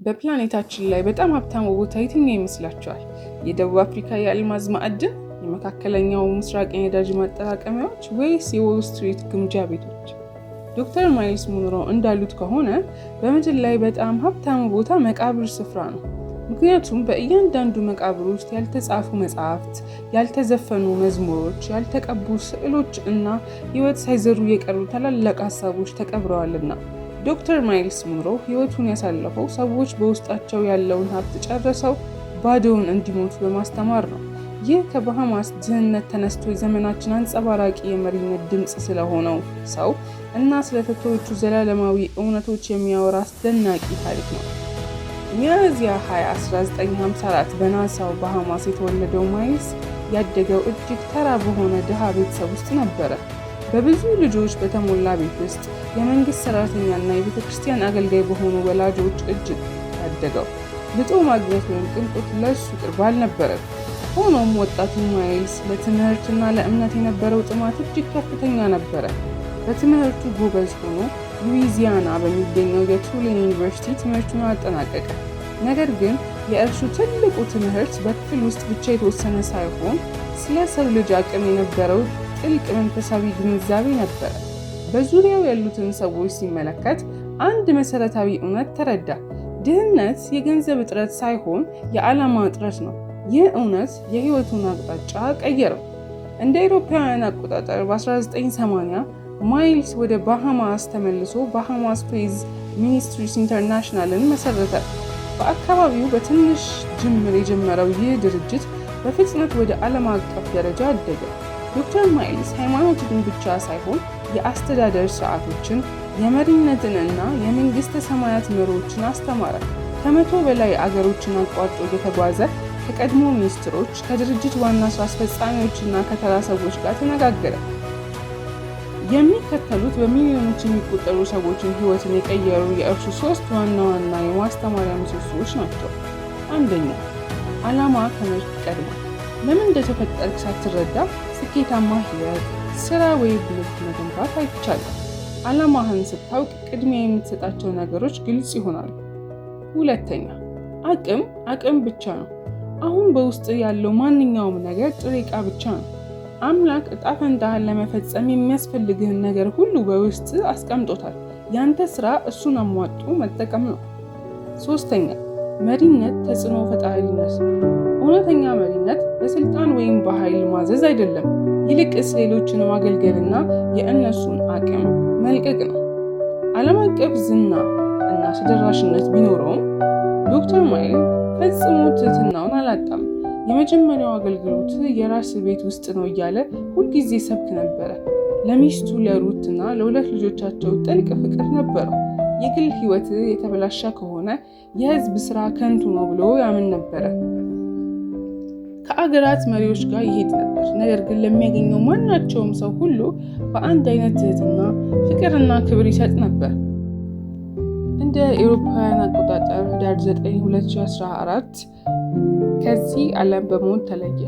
በፕላኔታችን ላይ በጣም ሀብታም ቦታ የትኛው ይመስላችኋል? የደቡብ አፍሪካ የአልማዝ ማዕድን፣ የመካከለኛው ምስራቅ የነዳጅ ማጠራቀሚያዎች ወይስ የዎል ስትሪት ግምጃ ቤቶች? ዶክተር ማይልስ ሙንሮ እንዳሉት ከሆነ በምድር ላይ በጣም ሀብታሙ ቦታ መቃብር ስፍራ ነው። ምክንያቱም በእያንዳንዱ መቃብር ውስጥ ያልተጻፉ መጽሐፍት፣ ያልተዘፈኑ መዝሙሮች፣ ያልተቀቡ ስዕሎች እና ሕይወት ሳይዘሩ የቀሩ ታላላቅ ሀሳቦች ተቀብረዋልና። ዶክተር ማይልስ ሙንሮ ሕይወቱን ያሳለፈው ሰዎች በውስጣቸው ያለውን ሀብት ጨርሰው ባዶውን እንዲሞቱ በማስተማር ነው። ይህ ከባሃማስ ድህነት ተነስቶ የዘመናችን አንጸባራቂ የመሪነት ድምፅ ስለሆነው ሰው እና ስለተተዎቹ ዘላለማዊ እውነቶች የሚያወራ አስደናቂ ታሪክ ነው። ሚያዝያ 20 1954 በናሳው ባሃማስ የተወለደው ማይልስ ያደገው እጅግ ተራ በሆነ ድሃ ቤተሰብ ውስጥ ነበረ። በብዙ ልጆች በተሞላ ቤት ውስጥ የመንግስት ሰራተኛና የቤተ ክርስቲያን አገልጋይ በሆኑ ወላጆች እጅ ያደገው። ልጦ ማግኘት ወይም ቅንጦት ለእሱ ቅርብ አልነበረም። ሆኖም ወጣቱ ማይልስ ለትምህርትና ለእምነት የነበረው ጥማት እጅግ ከፍተኛ ነበረ። በትምህርቱ ጎበዝ ሆኖ ሉዊዚያና በሚገኘው የቱሊን ዩኒቨርሲቲ ትምህርቱን አጠናቀቀ። ነገር ግን የእርሱ ትልቁ ትምህርት በክፍል ውስጥ ብቻ የተወሰነ ሳይሆን ስለ ሰው ልጅ አቅም የነበረው ጥልቅ መንፈሳዊ ግንዛቤ ነበረ። በዙሪያው ያሉትን ሰዎች ሲመለከት አንድ መሰረታዊ እውነት ተረዳ። ድህነት የገንዘብ እጥረት ሳይሆን የዓላማ እጥረት ነው። ይህ እውነት የህይወቱን አቅጣጫ ቀየረው። እንደ አውሮፓውያን አቆጣጠር በ1980 ማይልስ ወደ ባሃማስ ተመልሶ ባሃማስ ፌዝ ሚኒስትሪስ ኢንተርናሽናልን መሰረተ። በአካባቢው በትንሽ ጅምር የጀመረው ይህ ድርጅት በፍጥነት ወደ ዓለም አቀፍ ደረጃ አደገ። ዶክተር ማይልስ ሃይማኖትን ብቻ ሳይሆን የአስተዳደር ስርዓቶችን፣ የመሪነትን እና የመንግስተ ሰማያት መሪዎችን አስተማረ። ከ100 በላይ አገሮችን አቋርጦ እየተጓዘ ከቀድሞ ሚኒስትሮች፣ ከድርጅት ዋና ስራ አስፈጻሚዎች እና ከተራ ሰዎች ጋር ተነጋገረ። የሚከተሉት በሚሊዮኖች የሚቆጠሩ ሰዎችን ህይወትን የቀየሩ የእርሱ 3 ዋና ዋና የማስተማሪያ ምሰሶዎች ናቸው። አንደኛ፣ ዓላማ ከመርህ ይቀድማል። ለምን እንደተፈጠርክ ሳትረዳ ስኬታማ ህይወት፣ ስራ ወይም ብልት መገንባት አይቻልም። ዓላማህን ስታውቅ ቅድሚያ የምትሰጣቸው ነገሮች ግልጽ ይሆናሉ። ሁለተኛ፣ አቅም ብቻ ነው። አሁን በውስጥ ያለው ማንኛውም ነገር ጥሬ ዕቃ ብቻ ነው። አምላክ ዕጣ ፈንታህን ለመፈጸም የሚያስፈልግህን ነገር ሁሉ በውስጥ አስቀምጦታል። ያንተ ስራ እሱን አሟጦ መጠቀም ነው። ሶስተኛ፣ መሪነት ተጽዕኖ ፈጣሪነት ነው። እውነተኛ መሪነት በስልጣን ወይም በኃይል ማዘዝ አይደለም፣ ይልቅስ ሌሎችን ማገልገልና የእነሱን አቅም መልቀቅ ነው። ዓለም አቀፍ ዝና እና ተደራሽነት ቢኖረውም ዶክተር ማይልስ ፈጽሞ ትህትናውን አላጣም። የመጀመሪያው አገልግሎት የራስ ቤት ውስጥ ነው እያለ ሁልጊዜ ሰብክ ነበረ። ለሚስቱ ለሩት እና ለ2 ልጆቻቸው ጥልቅ ፍቅር ነበረው። የግል ህይወት የተበላሸ ከሆነ የህዝብ ስራ ከንቱ ነው ብሎ ያምን ነበረ። ከአገራት መሪዎች ጋር ይሄድ ነበር፣ ነገር ግን ለሚያገኘው ማናቸውም ሰው ሁሉ በአንድ አይነት ትህትና፣ ፍቅርና ክብር ይሰጥ ነበር። እንደ አውሮፓውያን አቆጣጠር ህዳር 9 2014 ከዚህ ዓለም በሞት ተለየ።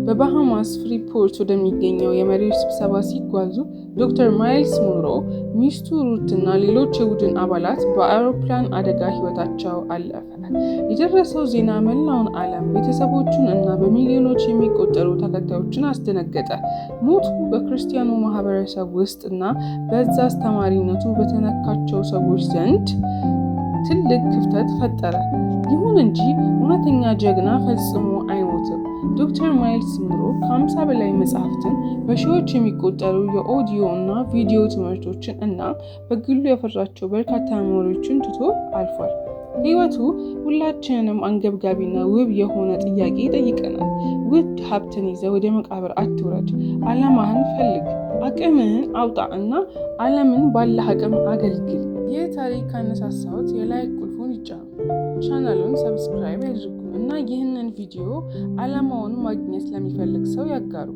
በባሃማስ ፍሪፖርት ወደሚገኘው የመሪዎች ስብሰባ ሲጓዙ ዶክተር ማይልስ ሙንሮ፣ ሚስቱ ሩት እና ሌሎች የቡድን አባላት በአውሮፕላን አደጋ ህይወታቸው አለፈ። የደረሰው ዜና መላውን ዓለም፣ ቤተሰቦቹን እና በሚሊዮኖች የሚቆጠሩ ተከታዮችን አስደነገጠ። ሞቱ በክርስቲያኑ ማህበረሰብ ውስጥ እና በዛ አስተማሪነቱ በተነካቸው ሰዎች ዘንድ ትልቅ ክፍተት ፈጠረ። ይሁን እንጂ እውነተኛ ጀግና ፈጽሞ አይሞትም። ዶክተር ማይልስ ሙንሮ ከ50 በላይ መጽሐፍትን፣ በሺዎች የሚቆጠሩ የኦዲዮ እና ቪዲዮ ትምህርቶችን እና በግሉ ያፈራቸው በርካታ ሜሞሪዎችን ትቶ አልፏል። ህይወቱ ሁላችንንም አንገብጋቢና ውብ የሆነ ጥያቄ ይጠይቀናል። ውድ ሀብትን ይዘህ ወደ መቃብር አትውረድ። ዓላማህን ፈልግ፣ አቅምህን አውጣ እና ዓለምን ባለህ አቅም አገልግል። ይህ ታሪክ ካነሳሳዎት የላይክ ቁልፉን ይጫኑ፣ ቻናሉን ሰብስክራይብ ያድርጉ እና ይህንን ቪዲዮ ዓላማውን ማግኘት ለሚፈልግ ሰው ያጋሩ።